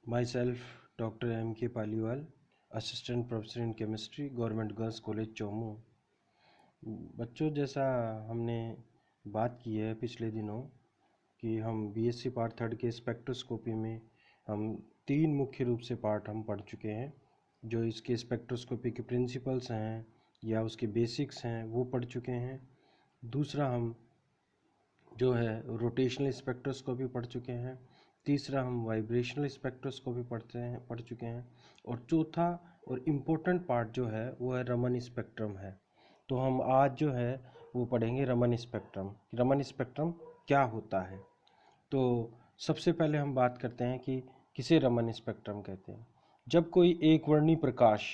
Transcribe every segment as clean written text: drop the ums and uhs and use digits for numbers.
Myself, Dr. M.K. Paliwal, Assistant Professor in Chemistry, Government Girls College, Chomu. बच्चों, जैसा हमने बात की है पिछले दिनों कि हम बीएससी पार्ट 3 के स्पेक्ट्रोस्कोपी में हम 3 मुख्य रूप से पार्ट हम पढ़ चुके हैं। जो इसके स्पेक्ट्रोस्कोपी के प्रिंसिपल्स हैं या उसके बेसिक्स हैं वो पढ़ चुके हैं। दूसरा हम जो है रोटेशनल स्पेक्ट्रोस्कोपी पढ़ चुके हैं। तीसरा हम वाइब्रेशनल स्पेक्ट्रोस्कोपी पढ़ चुके हैं। और चौथा और इम्पोर्टेंट पार्ट जो है वो है रमन स्पेक्ट्रम है। तो हम आज जो है वो पढ़ेंगे रमन स्पेक्ट्रम। रमन स्पेक्ट्रम क्या होता है। तो सबसे पहले हम बात करते हैं कि किसे रमन स्पेक्ट्रम कहते हैं। जब कोई एक वर्णी प्रकाश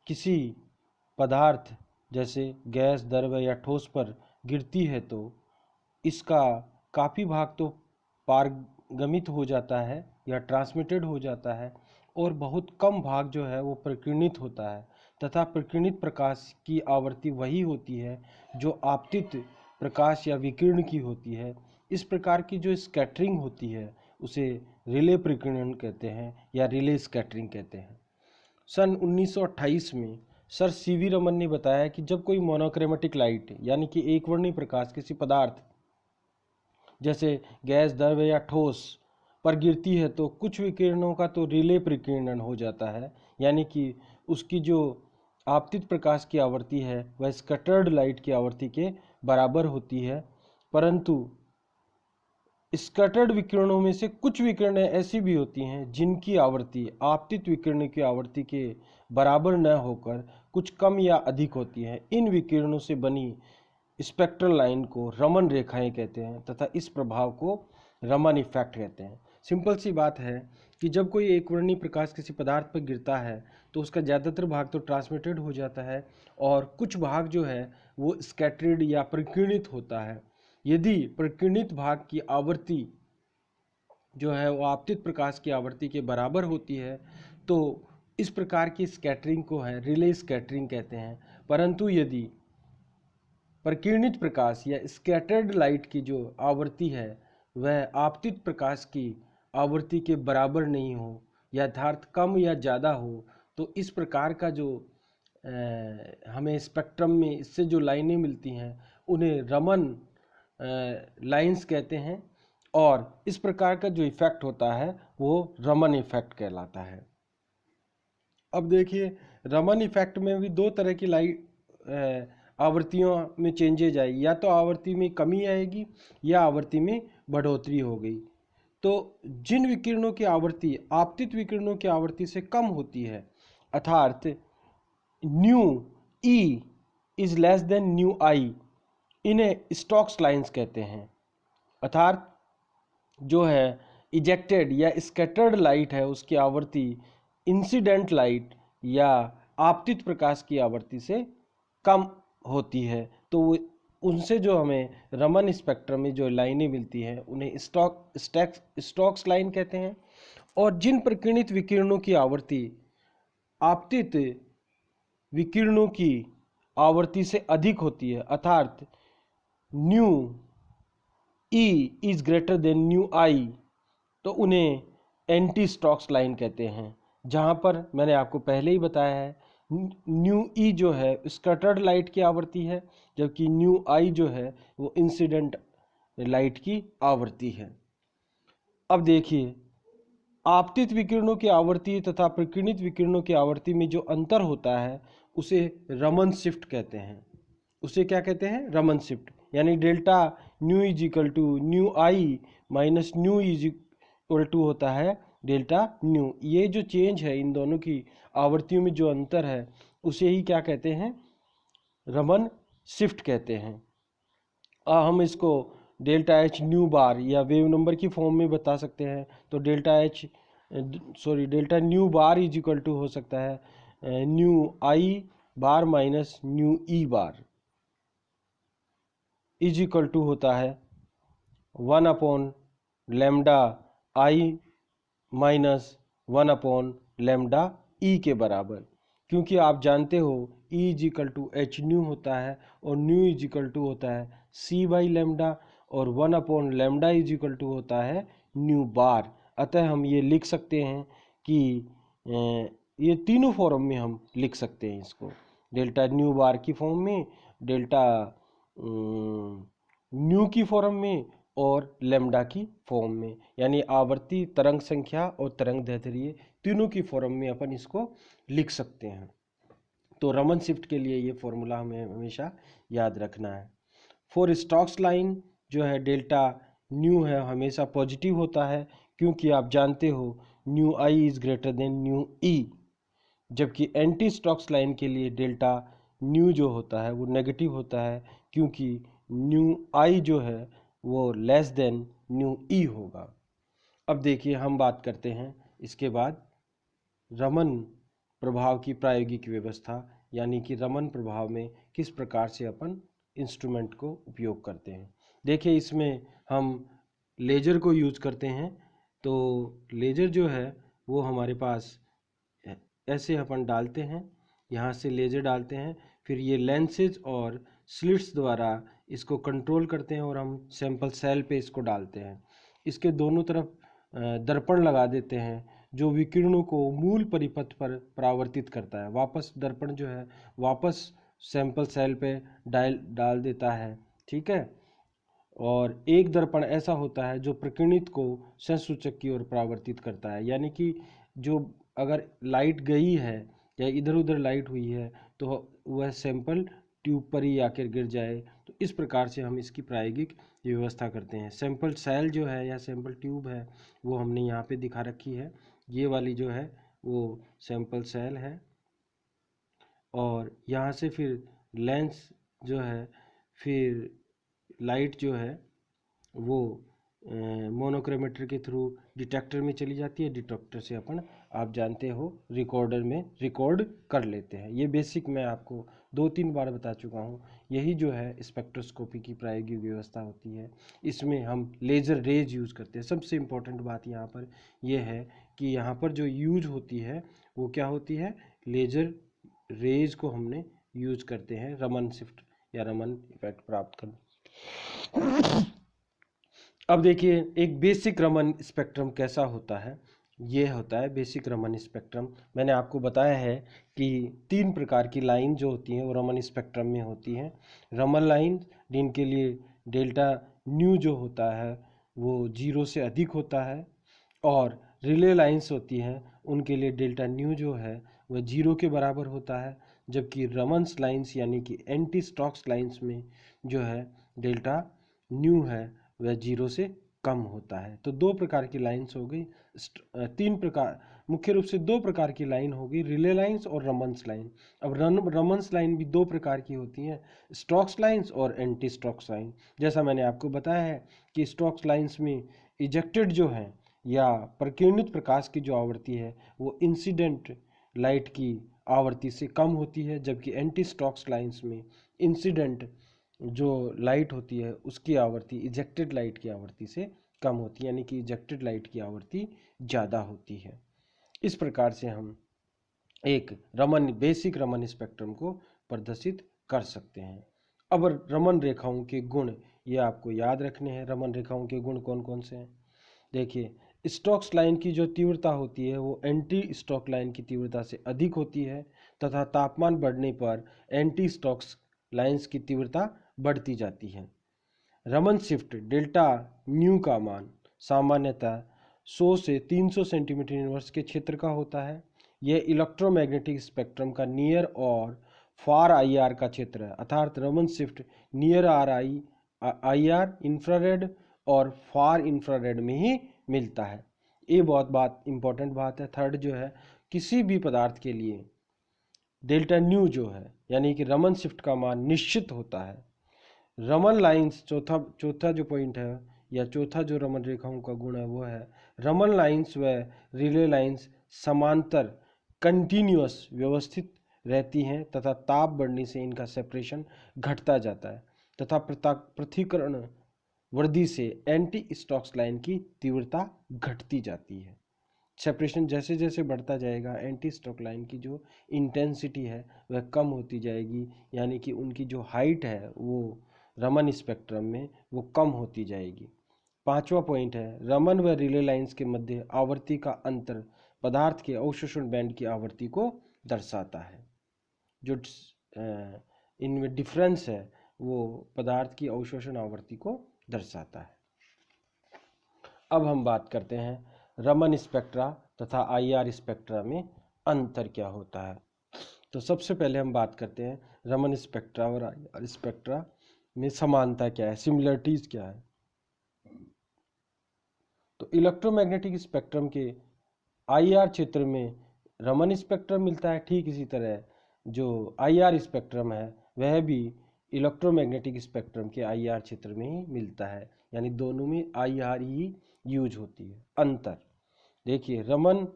किसी पदार्थ जैसे गैस, द्रव या ठोस पर गिरती है तो इसका काफ़ी भाग तो पारगमित हो जाता है या ट्रांसमिटेड हो जाता है और बहुत कम भाग जो है वो प्रकीर्णित होता है तथा प्रकीर्णित प्रकाश की आवृत्ति वही होती है जो आपतित प्रकाश या विकिरण की होती है। इस प्रकार की जो स्कैटरिंग होती है उसे रिले प्रकीर्णन कहते हैं या रिले स्कैटरिंग कहते हैं। सन 1928 में सर सीवी रमन ने बताया कि जब कोई मोनोक्रोमेटिक लाइट यानी कि एक वर्णी प्रकाश किसी पदार्थ जैसे गैस, द्रव या ठोस पर गिरती है तो कुछ विकिरणों का तो रिले प्रकीर्णन हो जाता है, यानी कि उसकी जो आपतित प्रकाश की आवृत्ति है वह स्कैटर्ड लाइट की आवृत्ति के बराबर होती है। परंतु स्कैटर्ड विकिरणों में से कुछ विकिरणें ऐसी भी होती हैं जिनकी आवृत्ति आपतित विकिरण की आवृत्ति के बराबर न होकर कुछ कम या अधिक होती है। इन विकिरणों से बनी स्पेक्ट्रल लाइन को रमन रेखाएं कहते हैं तथा इस प्रभाव को रमन इफेक्ट कहते हैं। सिंपल सी बात है कि जब कोई एक वर्णी प्रकाश किसी पदार्थ पर गिरता है तो उसका ज़्यादातर भाग तो ट्रांसमिटेड हो जाता है और कुछ भाग जो है वो स्कैटर्ड या प्रकीर्णित होता है। यदि प्रकीर्णित भाग की आवृत्ति जो है वो आपतित प्रकाश की आवृत्ति के बराबर होती है तो इस प्रकार की स्कैटरिंग को है रिले स्कैटरिंग कहते हैं। परंतु यदि प्रकीर्णित प्रकाश या स्कैटर्ड लाइट की जो आवृत्ति है वह आपतित प्रकाश की आवृत्ति के बराबर नहीं हो, यथार्थ कम या ज़्यादा हो, तो इस प्रकार का जो हमें स्पेक्ट्रम में इससे जो लाइनें मिलती हैं उन्हें रमन लाइंस कहते हैं और इस प्रकार का जो इफ़ेक्ट होता है वो रमन इफ़ेक्ट कहलाता है। अब देखिए, रमन इफ़ेक्ट में भी दो तरह की लाइट आवृत्तियों में चेंजेज आई, या तो आवृत्ति में कमी आएगी या आवृत्ति में बढ़ोतरी हो गई। तो जिन विकिरणों की आवृत्ति आपतित विकिरणों की आवृत्ति से कम होती है अर्थात nu e is less than nu i, इन्हें स्टोक्स लाइंस कहते हैं। अर्थात जो है इजेक्टेड या स्कैटर्ड लाइट है उसकी आवृत्ति इंसिडेंट लाइट या आपतित प्रकाश की आवृत्ति से कम होती है, तो उनसे जो हमें रमन स्पेक्ट्रम में जो लाइनें मिलती हैं उन्हें स्टोक्स लाइन कहते हैं। और जिन प्रकीर्णित विकिरणों की आवृत्ति आपतित विकिरणों की आवृत्ति से अधिक होती है अर्थात nu e is greater than nu i, तो उन्हें एंटी स्टोक्स लाइन कहते हैं। जहाँ पर मैंने आपको पहले ही बताया है न्यू ई जो है स्कैटर्ड लाइट की आवृत्ति है जबकि न्यू आई जो है वो इंसिडेंट लाइट की आवृत्ति है। अब देखिए, आपतित विकिरणों की आवृत्ति तथा प्रकीर्णित विकिरणों की आवृत्ति में जो अंतर होता है उसे रमन शिफ्ट कहते हैं। उसे क्या कहते हैं? रमन शिफ्ट। यानी delta nu is equal to nu i minus nu is equal to होता है डेल्टा न्यू। ये जो चेंज है इन दोनों की आवृत्तियों में जो अंतर है उसे ही क्या कहते हैं? रमन शिफ्ट कहते हैं। हम इसको डेल्टा एच न्यू बार या वेव नंबर की फॉर्म में बता सकते हैं। तो delta nu bar is equal to हो सकता है nu i bar minus nu e bar is equal to होता है 1 lambda i minus 1 lambda e के बराबर। क्योंकि आप जानते हो e is equal to h nu होता है और न्यू इज इक्वल टू होता है सी बाई लेमडा और 1 लेमडा इज इक्वल टू होता है न्यू बार। अतः हम ये लिख सकते हैं कि ये तीनों फॉर्म में हम लिख सकते हैं इसको, डेल्टा न्यू बार की फॉर्म में, डेल्टा न्यू की फॉर्म में और लेम्डा की फॉर्म में, यानी आवर्ती, तरंग संख्या और तरंग दैर्ध्य तीनों की फॉर्म में अपन इसको लिख सकते हैं। तो रमन शिफ्ट के लिए ये फॉर्मूला हमें हमेशा याद रखना है। फॉर स्टोक्स लाइन जो है डेल्टा न्यू है हमेशा पॉजिटिव होता है, क्योंकि आप जानते हो nu i is greater than nu e, जबकि एंटी स्टोक्स लाइन के लिए डेल्टा न्यू जो होता है वो नेगेटिव होता है, क्योंकि न्यू आई जो है वो लेस देन न्यू ई होगा। अब देखिए हम बात करते हैं इसके बाद रमन प्रभाव की प्रायोगिक व्यवस्था, यानी कि रमन प्रभाव में किस प्रकार से अपन इंस्ट्रूमेंट को उपयोग करते हैं। देखिए इसमें हम लेजर को यूज करते हैं। तो लेजर जो है वो हमारे पास ऐसे अपन डालते हैं, यहाँ से लेजर डालते हैं, फिर ये लेंसेज और स्लिट्स द्वारा इसको कंट्रोल करते हैं और हम सैंपल सेल पे इसको डालते हैं। इसके दोनों तरफ दर्पण लगा देते हैं जो विकिरणों को मूल परिपथ पर परावर्तित करता है। वापस दर्पण जो है वापस सैंपल सेल पे डाल देता है, ठीक है। और एक दर्पण ऐसा होता है जो प्रकिरणित को संसूचक की ओर परावर्तित करता है, यानी कि जो अगर लाइट गई है या इधर उधर लाइट हुई है तो वह सैंपल ट्यूब पर ही आकर गिर जाए। तो इस प्रकार से हम इसकी प्रायोगिक व्यवस्था करते हैं। सैंपल सेल जो है या सैंपल ट्यूब है वो हमने यहाँ पे दिखा रखी है, ये वाली जो है वो सैंपल सेल है। और यहाँ से फिर लेंस जो है, फिर लाइट जो है वो मोनोक्रोमेटर के थ्रू डिटेक्टर में चली जाती है। डिटेक्टर से अपन आप जानते हो रिकॉर्डर में रिकॉर्ड कर लेते हैं। ये बेसिक मैं आपको 2-3 बार बता चुका हूँ। यही जो है स्पेक्ट्रोस्कोपी की प्रायोगिक व्यवस्था होती है। इसमें हम लेज़र रेज यूज़ करते हैं। सबसे इम्पोर्टेंट बात यहाँ पर यह है कि यहाँ पर जो यूज होती है वो क्या होती है, लेज़र रेज को हमने यूज करते हैं रमन शिफ्ट या रमन इफेक्ट प्राप्त करने। अब देखिए एक बेसिक रमन स्पेक्ट्रम कैसा होता है। ये होता है बेसिक रमन स्पेक्ट्रम। मैंने आपको बताया है कि 3 प्रकार की लाइन जो होती हैं वो रमन स्पेक्ट्रम में होती हैं। रमन लाइन जिनके लिए डेल्टा न्यू जो होता है वो 0 से अधिक होता है, और रिले लाइंस होती हैं उनके लिए डेल्टा न्यू जो है वह 0 के बराबर होता है, जबकि रमन्स लाइंस यानी कि एंटी स्टोक्स लाइंस में जो है डेल्टा न्यू है वह 0 से कम होता है। तो 2 प्रकार की लाइंस हो गई, 3 प्रकार, मुख्य रूप से 2 प्रकार की लाइन होगी, रिले लाइंस और रमन्स लाइन। अब रमन्स लाइन भी 2 प्रकार की होती हैं, स्टोक्स लाइंस और एंटी स्टोक्स लाइन। जैसा मैंने आपको बताया है कि स्टोक्स लाइंस में इजेक्टेड जो है या प्रकिरणित प्रकाश की जो आवृत्ति है वो इंसिडेंट लाइट की आवृत्ति से कम होती है, जबकि एंटी स्टोक्स लाइंस में इंसिडेंट जो लाइट होती है उसकी आवृत्ति इजेक्टेड लाइट की आवृत्ति से कम होती है, यानी कि इजेक्टेड लाइट की आवृत्ति ज़्यादा होती है। इस प्रकार से हम एक बेसिक रमन स्पेक्ट्रम को प्रदर्शित कर सकते हैं। अब रमन रेखाओं के गुण ये आपको याद रखने हैं। रमन रेखाओं के गुण कौन कौन से हैं। देखिए स्टोक्स लाइन की जो तीव्रता होती है वो एंटी स्टोक लाइन की तीव्रता से अधिक होती है, तथा तापमान बढ़ने पर एंटी स्टोक्स लाइंस की तीव्रता बढ़ती जाती है। रमन शिफ्ट डेल्टा न्यू का मान सामान्यतः 100 से 300 सेंटीमीटर इनवर्स के क्षेत्र का होता है। यह इलेक्ट्रोमैग्नेटिक स्पेक्ट्रम का नियर और फार आईआर का क्षेत्र है, अर्थात Raman shift near IR infrared और फार इंफ्रारेड में ही मिलता है। ये बहुत इंपॉर्टेंट बात है। थर्ड जो है, किसी भी पदार्थ के लिए डेल्टा न्यू जो है यानी कि रमन शिफ्ट का मान निश्चित होता है। रमन लाइंस चौथा जो पॉइंट है या चौथा जो रमन रेखाओं का गुण है वो है रमन लाइंस व रिले लाइंस समांतर कंटिन्यूअस व्यवस्थित रहती हैं, तथा ताप बढ़ने से इनका सेपरेशन घटता जाता है, तथा पृथक्करण वृद्धि से एंटी स्टोक्स लाइन की तीव्रता घटती जाती है। सेपरेशन जैसे जैसे बढ़ता जाएगा एंटी स्टोक लाइन की जो इंटेंसिटी है वह कम होती जाएगी, यानी कि उनकी जो हाइट है वो रमन स्पेक्ट्रम में वो कम होती जाएगी। 5वां पॉइंट है रमन व रिले लाइंस के मध्य आवर्ती का अंतर पदार्थ के अवशोषण बैंड की आवर्ती को दर्शाता है। जो इनमें डिफरेंस है वो पदार्थ की अवशोषण आवर्ती को दर्शाता है। अब हम बात करते हैं रमन स्पेक्ट्रा तथा आईआर स्पेक्ट्रा में अंतर क्या होता है। तो सबसे पहले हम बात करते हैं रमन स्पेक्ट्रा और आईआर स्पेक्ट्रा में समानता क्या है, सिमिलरिटीज क्या है। तो इलेक्ट्रोमैग्नेटिक स्पेक्ट्रम के आईआर क्षेत्र में रमन स्पेक्ट्रम मिलता है, ठीक इसी तरह जो आईआर स्पेक्ट्रम है वह भी इलेक्ट्रोमैग्नेटिक स्पेक्ट्रम के आईआर क्षेत्र में ही मिलता है, यानी दोनों में आईआर ही यूज होती है। अंतर देखिए, रमन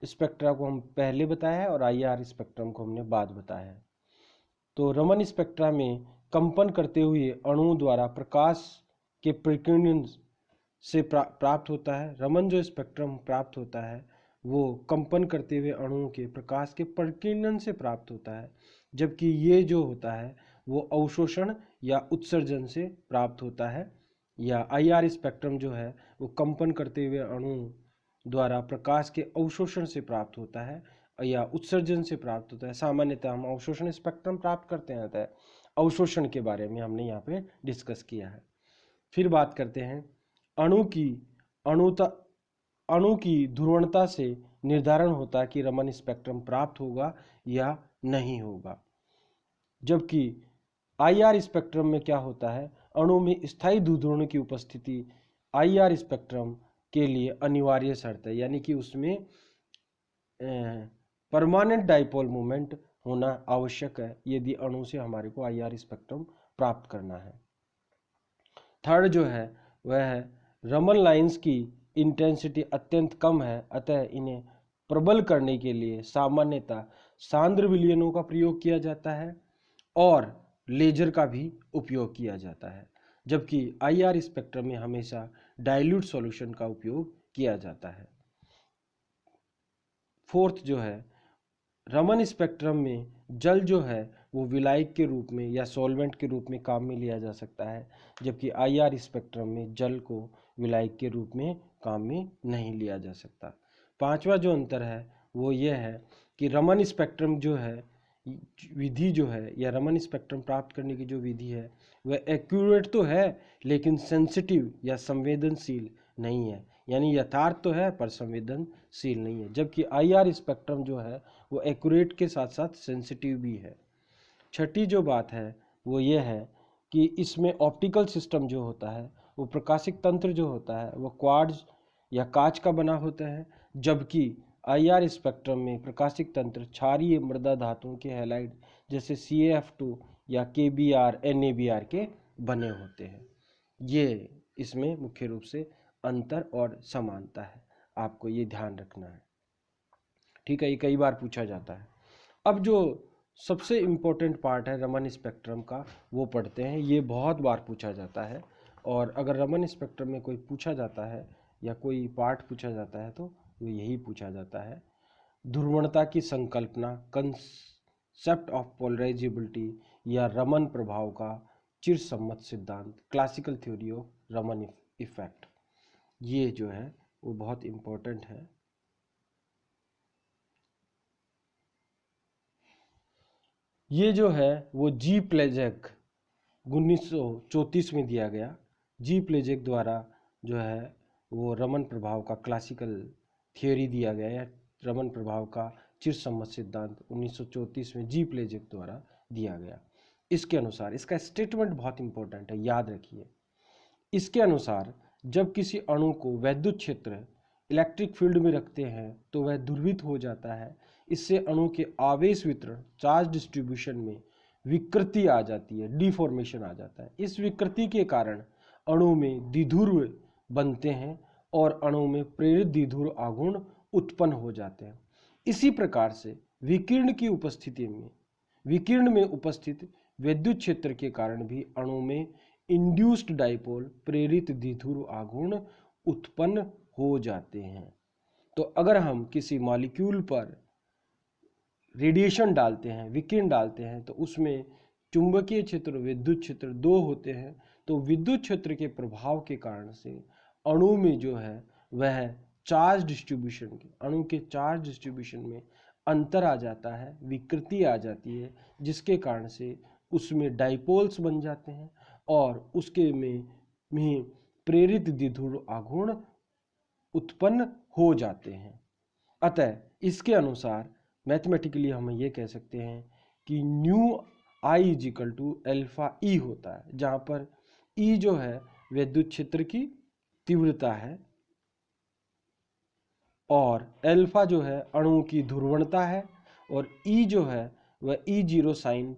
स्पेक्ट्रा को हम पहले बताया है और आईआर स्पेक्ट्रम को हमने बाद बताया है। तो रमन स्पेक्ट्रा में कंपन करते हुए अणुओं द्वारा प्रकाश के प्रकीर्णन से प्राप्त होता है। रमन जो स्पेक्ट्रम प्राप्त होता है वो कंपन करते हुए अणुओं के प्रकाश के प्रकीर्णन से प्राप्त होता है, जबकि ये जो होता है वो अवशोषण या उत्सर्जन से प्राप्त होता है। या आईआर स्पेक्ट्रम जो है वो कंपन करते हुए अणुओं द्वारा प्रकाश के अवशोषण से प्राप्त होता है या उत्सर्जन से प्राप्त होता है। सामान्यतः हम अवशोषण स्पेक्ट्रम प्राप्त करते हैं, अतः अवशोषण के बारे में हमने यहाँ पे डिस्कस किया है। फिर बात करते हैं अणु की ध्रुवणता से निर्धारण होता है कि रमन स्पेक्ट्रम प्राप्त होगा या नहीं होगा, जबकि आईआर स्पेक्ट्रम में क्या होता है, अणु में स्थायी ध्रुवण की उपस्थिति आईआर स्पेक्ट्रम के लिए अनिवार्य शर्त है, यानी कि उसमें परमानेंट डाइपोल मोमेंट होना आवश्यक है यदि अणु से हमारे को आईआर स्पेक्ट्रम प्राप्त करना है। थर्ड जो है वह है रमन लाइंस की इंटेंसिटी अत्यंत कम है, अतः इन्हें प्रबल करने के लिए सामान्यतः सांद्र विलयनों का प्रयोग किया जाता है और लेजर का भी उपयोग किया जाता है, जबकि आईआर स्पेक्ट्रम में हमेशा डाइल्यूट सॉल्यूशन का उपयोग किया जाता है। फोर्थ जो है रमन स्पेक्ट्रम में जल जो है वो विलायक के रूप में या सॉल्वेंट के रूप में काम में लिया जा सकता है, जबकि आईआर स्पेक्ट्रम में जल को विलायक के रूप में काम में नहीं लिया जा सकता। पांचवा जो अंतर है वो ये है कि रमन स्पेक्ट्रम जो है विधि जो है या रमन स्पेक्ट्रम प्राप्त करने की जो विधि है वह एक्यूरेट तो है लेकिन सेंसिटिव या संवेदनशील नहीं है, यानी यथार्थ तो है पर संवेदनशील नहीं है, जबकि आईआर स्पेक्ट्रम जो है वो एक्यूरेट के साथ साथ सेंसिटिव भी है। छठी जो बात है वो ये है कि इसमें ऑप्टिकल सिस्टम जो होता है वो प्रकाशिक तंत्र जो होता है वो क्वार्ट्ज या कांच का बना होता है, जबकि आईआर स्पेक्ट्रम में प्रकाशिक तंत्र क्षारीय मृदा धातुओं के हैलाइड जैसे CaF2 या KBr NaBr के बने होते हैं। ये इसमें मुख्य रूप से अंतर और समानता है, आपको ये ध्यान रखना है, ठीक है। ये कई बार पूछा जाता है। अब जो सबसे इम्पोर्टेंट पार्ट है रमन स्पेक्ट्रम का वो पढ़ते हैं, ये बहुत बार पूछा जाता है और अगर रमन स्पेक्ट्रम में कोई पूछा जाता है या कोई पार्ट पूछा जाता है तो वो यही पूछा जाता है, ध्रुवणता की संकल्पना, कंसेप्ट ऑफ पोलराइजेबिलिटी या रमन प्रभाव का चिरसम्मत सिद्धांत, classical theory of Raman effect. ये जो है वो बहुत इम्पोर्टेंट है। ये जो है वो जी प्लेजेक 1934 में दिया गया। जी प्लेजेक द्वारा जो है वो रमन प्रभाव का क्लासिकल थियोरी दिया गया है, रमन प्रभाव का चिरसम्मत सिद्धांत 1934 में जी प्लेजेक द्वारा दिया गया। इसके अनुसार इसका स्टेटमेंट बहुत इंपॉर्टेंट है, याद रखिए। इसके अनुसार जब किसी अणु को वैद्युत क्षेत्र इलेक्ट्रिक फील्ड में रखते हैं तो वह ध्रुवित हो जाता है। इससे अणु के आवेश वितरण चार्ज डिस्ट्रीब्यूशन में विकृति आ जाती है, डिफॉर्मेशन आ जाता है। इस विकृति के कारण अणु में द्विध्रुव बनते हैं और अणु में प्रेरित द्विध्रुव आघूर्ण उत्पन्न हो जाते हैं। इसी प्रकार से विकिरण में उपस्थित विद्युत क्षेत्र के कारण भी अणु में इंड्यूस्ड डाइपोल प्रेरित द्विध्रुव आघूर्ण उत्पन्न हो जाते हैं। तो अगर हम किसी मॉलिक्यूल पर रेडिएशन डालते हैं, विकिरण डालते हैं, तो उसमें चुंबकीय क्षेत्र विद्युत क्षेत्र दो होते हैं, तो विद्युत क्षेत्र के प्रभाव के कारण से अणु में जो है वह चार्ज डिस्ट्रीब्यूशन के अणु के चार्ज डिस्ट्रीब्यूशन में अंतर आ जाता है, विकृति आ जाती है, जिसके कारण से उसमें डाइपोल्स बन जाते हैं और उसके में प्रेरित द्विध्रुव आघूर्ण उत्पन्न हो जाते हैं। अतः इसके अनुसार मैथमेटिकली हम ये कह सकते हैं कि nu i is equal to alpha e होता है, जहां पर ई जो है विद्युत क्षेत्र की तीव्रता है और एल्फा जो है अणु की ध्रुवणता है और ई जो है वह e zero sine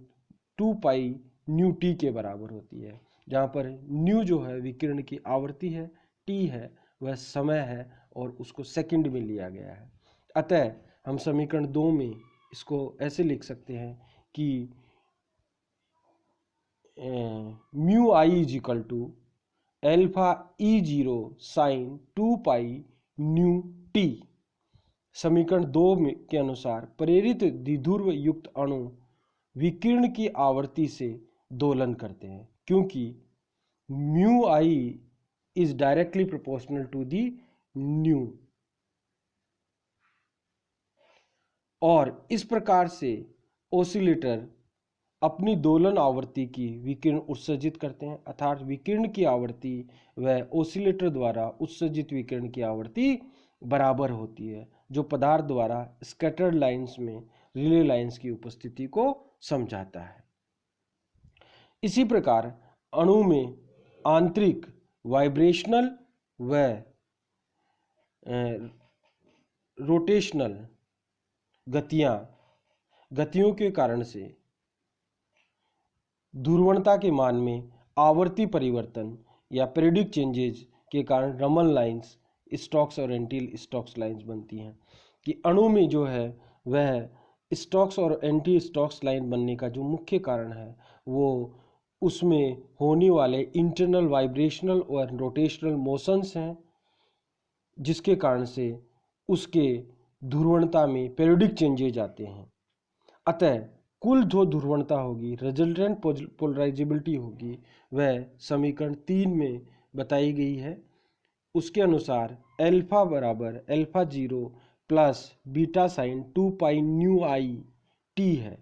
2 pi nu t के बराबर होती है, जहाँ पर न्यू जो है विकिरण की आवृत्ति है, टी है वह समय है और उसको सेकंड में लिया गया है। अतः हम समीकरण 2 में इसको ऐसे लिख सकते हैं कि mu i is equal to alpha e zero sine 2 pi nu t. समीकरण 2 के अनुसार प्रेरित द्विध्रुव युक्त अणु विकिरण की आवृत्ति से दोलन करते हैं, क्योंकि mu i is directly proportional to the nu. और इस प्रकार से ओसिलेटर अपनी दोलन आवृत्ति की विकिरण उत्सर्जित करते हैं, अर्थात विकिरण की आवृत्ति वह ओसिलेटर द्वारा उत्सर्जित विकिरण की आवृत्ति बराबर होती है, जो पदार्थ द्वारा स्कैटर्ड लाइंस में रिले लाइंस की उपस्थिति को समझाता है। इसी प्रकार अणु में आंतरिक वाइब्रेशनल व रोटेशनल गतियों के कारण से ध्रुवणता के मान में आवर्ती परिवर्तन या पीरियडिक चेंजेज के कारण रमन लाइंस, स्टोक्स और एंटी स्टोक्स लाइंस बनती हैं। कि अणु में जो है वह स्टोक्स और एंटी स्टोक्स लाइन बनने का जो मुख्य कारण है वो उसमें होने वाले इंटरनल वाइब्रेशनल और रोटेशनल मोशंस हैं, जिसके कारण से उसके ध्रुवणता में पीरियडिक चेंजेज आते हैं। अतः कुल जो ध्रुवणता होगी, रिजल्टेंट पोलराइजेबिलिटी होगी, वह समीकरण 3 में बताई गई है। उसके अनुसार एल्फा बराबर alpha zero plus beta sine 2 pi nu i T है,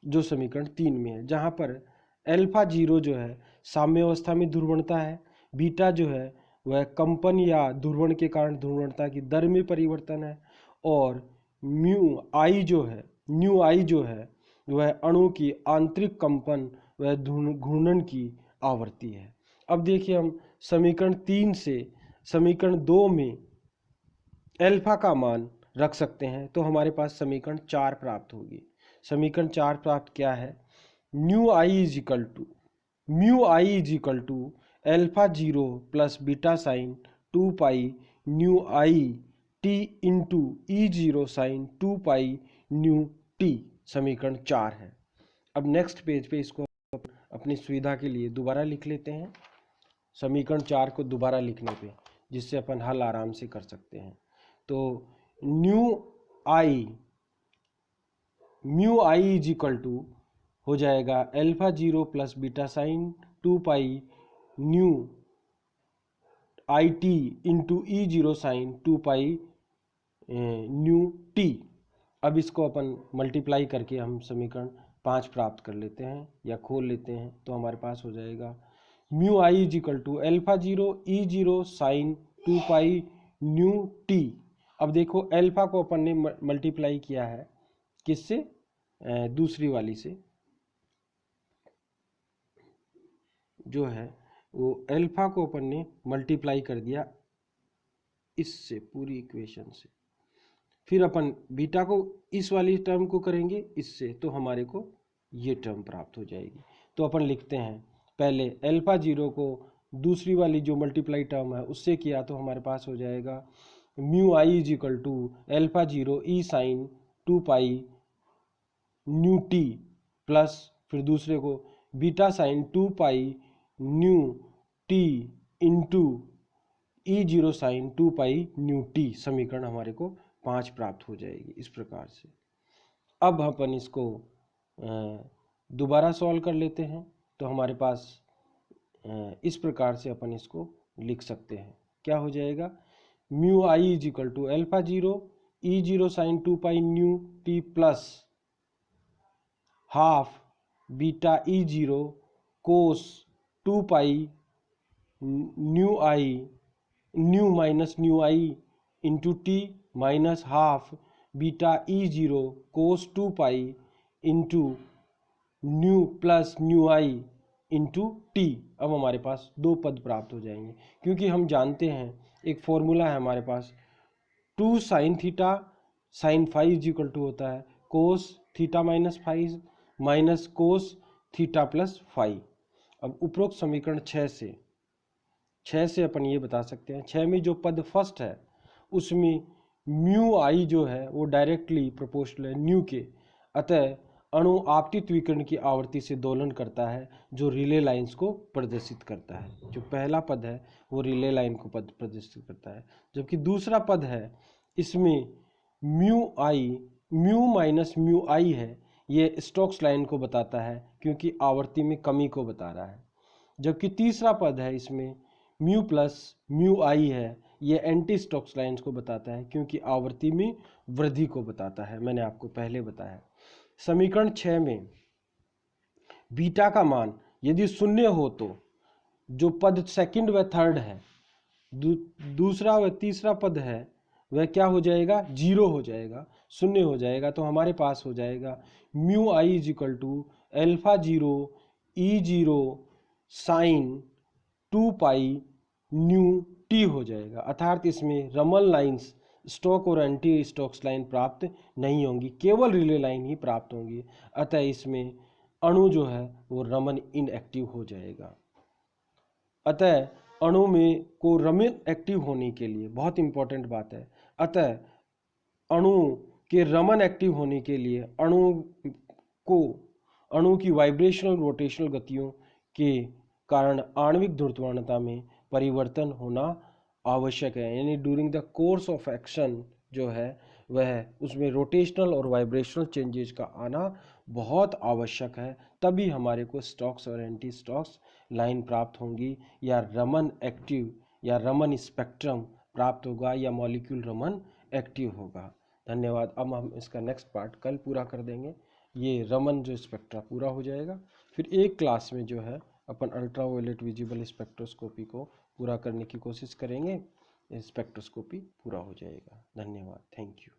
जो समीकरण 3 में है, जहाँ पर एल्फा जीरो जो है साम्यावस्था में ध्रुवणता है, बीटा जो है वह कंपन या ध्रुवण के कारण ध्रुवणता की दर में परिवर्तन है और न्यू आई जो है वह अणु की आंतरिक कंपन व घूर्णन की आवृत्ति है। अब देखिए हम समीकरण 3 से समीकरण 2 में एल्फा का मान रख सकते हैं, तो हमारे पास समीकरण 4 प्राप्त होगी। समीकरण 4 प्राप्त क्या है? Mu i is equal to alpha zero plus beta sine 2 pi nu i t into e zero sine 2 pi nu t समीकरण 4 है। अब नेक्स्ट पेज पे इसको अपनी सुविधा के लिए दोबारा लिख लेते हैं, समीकरण 4 को दोबारा लिखने पे, जिससे अपन हल आराम से कर सकते हैं। तो mu i is equal to हो जाएगा alpha zero plus beta sine 2 pi nu i t into e zero sine 2 pi nu t. अब इसको अपन मल्टीप्लाई करके हम समीकरण 5 प्राप्त कर लेते हैं या खोल लेते हैं, तो हमारे पास हो जाएगा mu i is equal to alpha zero e zero sine 2 pi nu t. अब देखो एल्फा को अपन ने मल्टीप्लाई किया है किससे? दूसरी वाली से, जो है वो एल्फा को अपन ने मल्टीप्लाई कर दिया इससे, पूरी इक्वेशन से। फिर अपन बीटा को इस वाली टर्म को करेंगे इससे, तो हमारे को ये टर्म प्राप्त हो जाएगी। तो अपन लिखते हैं पहले एल्फा जीरो को दूसरी वाली जो मल्टीप्लाई टर्म है उससे किया, तो हमारे पास हो जाएगा mu i is equal to alpha zero e sine 2 pi nu t plus फिर दूसरे को beta sine 2 pi nu t into e zero sine 2 pi nu t. समीकरण हमारे को 5 प्राप्त हो जाएगी इस प्रकार से। अब अपन इसको दोबारा सॉल्व कर लेते हैं, तो हमारे पास इस प्रकार से अपन इसको लिख सकते हैं। क्या हो जाएगा, mu i is equal to alpha zero e zero sine 2 pi nu t plus half beta e zero cos 2 pi nu i nu minus nu i into t minus half beta e zero cos 2 pi into nu plus nu i into t. अब हमारे पास दो पद प्राप्त हो जाएंगे, क्योंकि हम जानते हैं एक फॉर्मूला है हमारे पास, 2 sine theta sine five is equal to होता है cos theta minus five minus cos theta plus five. अब उपरोक्त समीकरण 6 से अपन ये बता सकते हैं, 6 में जो पद फर्स्ट है उसमें म्यू आई जो है वो डायरेक्टली प्रोपोर्शनल है न्यू के, अतः अणु आपतित विकिरण की आवृत्ति से दोलन करता है जो रिले लाइंस को प्रदर्शित करता है। जो पहला पद है वो रिले लाइन को प्रदर्शित करता है, जबकि दूसरा पद है इसमें म्यू माइनस म्यू आई है, ये स्टोक्स लाइन को बताता है क्योंकि आवृत्ति में कमी को बता रहा है। जबकि तीसरा पद है इसमें म्यू प्लस म्यू आई है, ये एंटी स्टोक्स लाइन्स को बताता है क्योंकि आवृत्ति में वृद्धि को बताता है। मैंने आपको पहले बताया। समीकरण 6 में बीटा का मान यदि शून्य हो तो जो पद सेकंड व थर्ड है, दूसरा व तीसरा पद है, वह क्या हो जाएगा, जीरो हो जाएगा, शून्य हो जाएगा। तो हमारे पास हो जाएगा mu i is equal to alpha zero e zero sine 2 pi nu t हो जाएगा। अर्थात इसमें रमन लाइंस स्टोक और एंटी स्टोक्स लाइन प्राप्त नहीं होंगी, केवल रिले लाइन ही प्राप्त होंगी। अतः इसमें अणु जो है वो रमन इनएक्टिव हो जाएगा। अतः अणु में को रमन एक्टिव होने के लिए, बहुत इंपॉर्टेंट बात है, अतः अणु के रमन एक्टिव होने के लिए अणु की वाइब्रेशनल रोटेशनल गतियों के कारण आणविक ध्रुवणता में परिवर्तन होना आवश्यक है। यानी during the course of action जो है वह उसमें रोटेशनल और वाइब्रेशनल चेंजेस का आना बहुत आवश्यक है, तभी हमारे को स्टोक्स और एंटी स्टोक्स लाइन प्राप्त होंगी, या रमन एक्टिव या रमन स्पेक्ट्रम प्राप्त होगा, या मॉलिक्यूल रमन एक्टिव होगा। धन्यवाद। अब हम इसका नेक्स्ट पार्ट कल पूरा कर देंगे। ये रमन जो स्पेक्ट्रा पूरा हो जाएगा, फिर एक क्लास में जो है अपन अल्ट्रावायलेट विजिबल स्पेक्ट्रोस्कोपी को पूरा करने की कोशिश करेंगे। स्पेक्ट्रोस्कोपी पूरा हो जाएगा। धन्यवाद। Thank you.